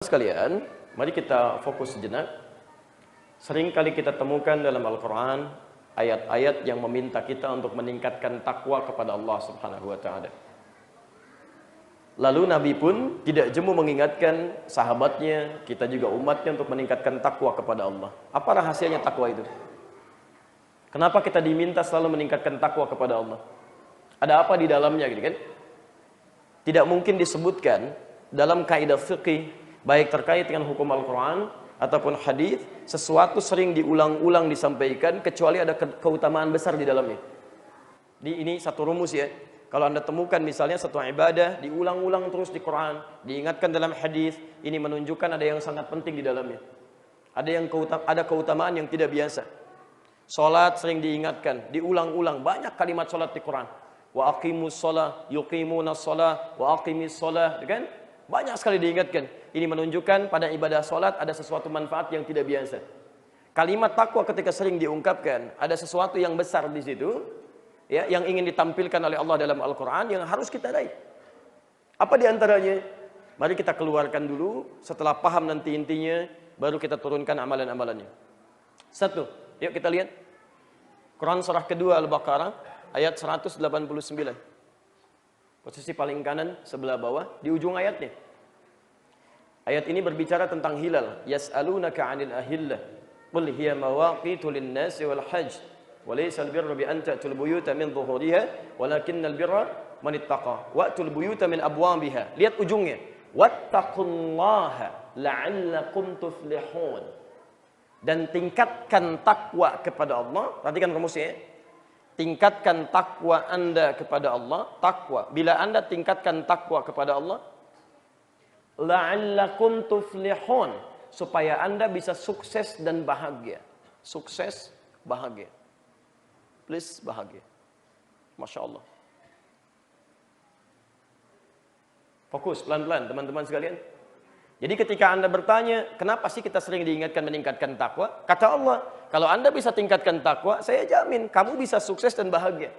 Sekalian, mari kita fokus sejenak. Sering kali kita temukan dalam Al-Quran ayat-ayat yang meminta kita untuk meningkatkan takwa kepada Allah Subhanahu wa Ta'ala. Lalu Nabi pun tidak jemu mengingatkan sahabatnya, kita juga umatnya untuk meningkatkan takwa kepada Allah. Apa rahasianya takwa itu? Kenapa kita diminta selalu meningkatkan takwa kepada Allah? Ada apa di dalamnya gitu kan? Tidak mungkin disebutkan dalam kaidah fikih, baik terkait dengan hukum Al-Quran ataupun hadis, sesuatu sering diulang-ulang disampaikan kecuali ada keutamaan besar di dalamnya. Ini satu rumus ya. Kalau Anda temukan misalnya satu ibadah diulang-ulang terus di Quran, diingatkan dalam hadis, ini menunjukkan ada yang sangat penting di dalamnya. Ada keutamaan yang tidak biasa. Salat sering diingatkan, diulang-ulang, banyak kalimat salat di Quran. Wa aqimus shalah, yuqimunas shalah, wa aqimis shalah, kan? Banyak sekali diingatkan. Ini menunjukkan pada ibadah salat ada sesuatu manfaat yang tidak biasa. Kalimat takwa ketika sering diungkapkan, ada sesuatu yang besar di situ, ya, yang ingin ditampilkan oleh Allah dalam Al-Quran yang harus kita raih. Apa di antaranya? Mari kita keluarkan dulu, setelah paham nanti intinya, baru kita turunkan amalan-amalannya. Satu, yuk kita lihat. Quran surah kedua Al-Baqarah, ayat 189. Posisi paling kanan sebelah bawah di ujung ayatnya. Ayat ini berbicara tentang hilal. Yas'alunaka 'anil ahillah. Qul hiya mawaqitu lin-nasi wal hajj. Wa laysa al-birra bi an ta'tul buyuta min dhuhuriha, walakinnal birra man ittaqa. Wa'tul buyuta min abwabiha. Lihat ujungnya. Wattaqullaha la'allakum tuflihun. Dan tingkatkan takwa kepada Allah. Perhatikan rumusnya ya. Tingkatkan takwa Anda kepada Allah, takwa. Bila Anda tingkatkan takwa kepada Allah, la'allakum tuflihun, supaya Anda bisa sukses dan bahagia. Sukses, bahagia. Please bahagia. Masya Allah. Fokus pelan-pelan teman-teman sekalian. Jadi ketika Anda bertanya, kenapa sih kita sering diingatkan meningkatkan takwa? Kata Allah, kalau Anda bisa tingkatkan takwa, saya jamin kamu bisa sukses dan bahagia.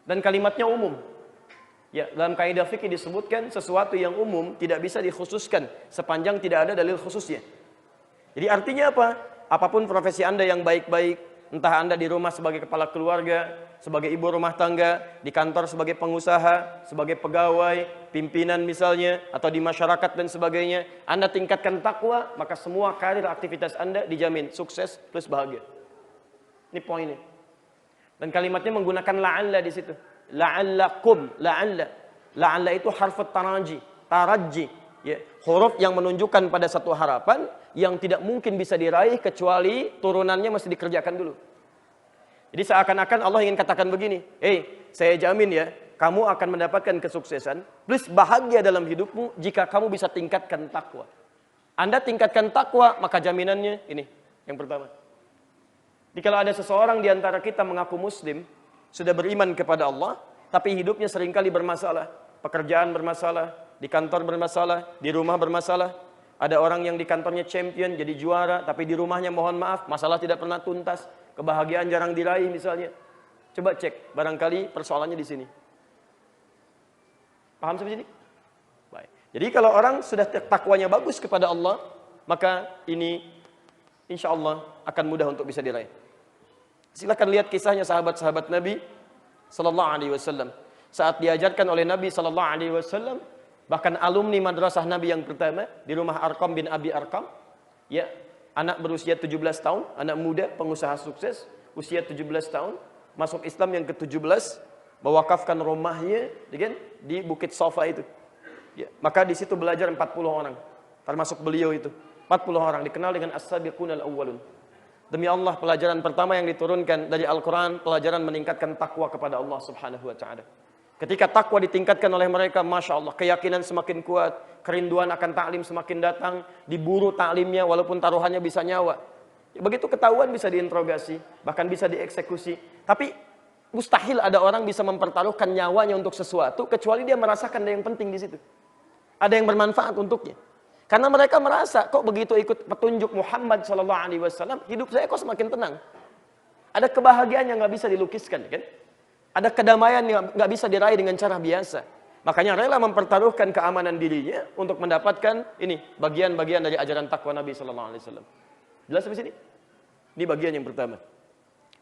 Dan kalimatnya umum. Ya, dalam kaidah fikih disebutkan sesuatu yang umum tidak bisa dikhususkan sepanjang tidak ada dalil khususnya. Jadi artinya apa? Apapun profesi Anda yang baik-baik, entah Anda di rumah sebagai kepala keluarga, sebagai ibu rumah tangga, di kantor sebagai pengusaha, sebagai pegawai, pimpinan misalnya, atau di masyarakat dan sebagainya, Anda tingkatkan takwa, maka semua karir aktivitas Anda dijamin sukses plus bahagia. Ini poinnya. Dan kalimatnya menggunakan la'alla di situ. La'allakum, la'alla. La'alla itu harfut taraji, ya, huruf yang menunjukkan pada satu harapan yang tidak mungkin bisa diraih kecuali turunannya mesti dikerjakan dulu. Jadi seakan-akan Allah ingin katakan begini, saya jamin ya, kamu akan mendapatkan kesuksesan, plus bahagia dalam hidupmu jika kamu bisa tingkatkan takwa. Anda tingkatkan takwa, maka jaminannya ini, yang pertama. Jadi kalau ada seseorang di antara kita mengaku muslim, sudah beriman kepada Allah, tapi hidupnya seringkali bermasalah. Pekerjaan bermasalah, di kantor bermasalah, di rumah bermasalah. Ada orang yang di kantornya champion, jadi juara, tapi di rumahnya mohon maaf, masalah tidak pernah tuntas. Kebahagiaan jarang diraih misalnya. Coba cek, barangkali persoalannya di sini. Paham sampai sini? Baik. Jadi kalau orang sudah takwanya bagus kepada Allah, maka ini insya Allah akan mudah untuk bisa diraih. Silakan lihat kisahnya sahabat-sahabat Nabi Sallallahu Alaihi Wasallam. Saat diajarkan oleh Nabi Sallallahu Alaihi Wasallam, bahkan alumni madrasah Nabi yang pertama di rumah Arqam bin Abi Arqam, ya, anak berusia 17 tahun, anak muda, pengusaha sukses, usia 17 tahun, masuk Islam yang ke-17, mewakafkan rumahnya di Bukit Safa itu. Ya, maka di situ belajar 40 orang, termasuk beliau itu. 40 orang dikenal dengan as-sabiqunal awwalun. Demi Allah, pelajaran pertama yang diturunkan dari Al-Quran, pelajaran meningkatkan takwa kepada Allah Subhanahu wa Ta'ala. Ketika takwa ditingkatkan oleh mereka, Masya Allah, keyakinan semakin kuat, kerinduan akan taklim semakin datang, diburu taklimnya walaupun taruhannya bisa nyawa. Begitu ketahuan bisa diinterogasi, bahkan bisa dieksekusi. Tapi mustahil ada orang bisa mempertaruhkan nyawanya untuk sesuatu, kecuali dia merasakan ada yang penting di situ. Ada yang bermanfaat untuknya. Karena mereka merasa, kok begitu ikut petunjuk Muhammad SAW, hidup saya kok semakin tenang. Ada kebahagiaan yang nggak bisa dilukiskan, kan? Ada kedamaian yang nggak bisa diraih dengan cara biasa. Makanya rela mempertaruhkan keamanan dirinya untuk mendapatkan ini bagian-bagian dari ajaran takwa Nabi sallallahu alaihi wasallam. Jelas sampai sini? Ini bagian yang pertama.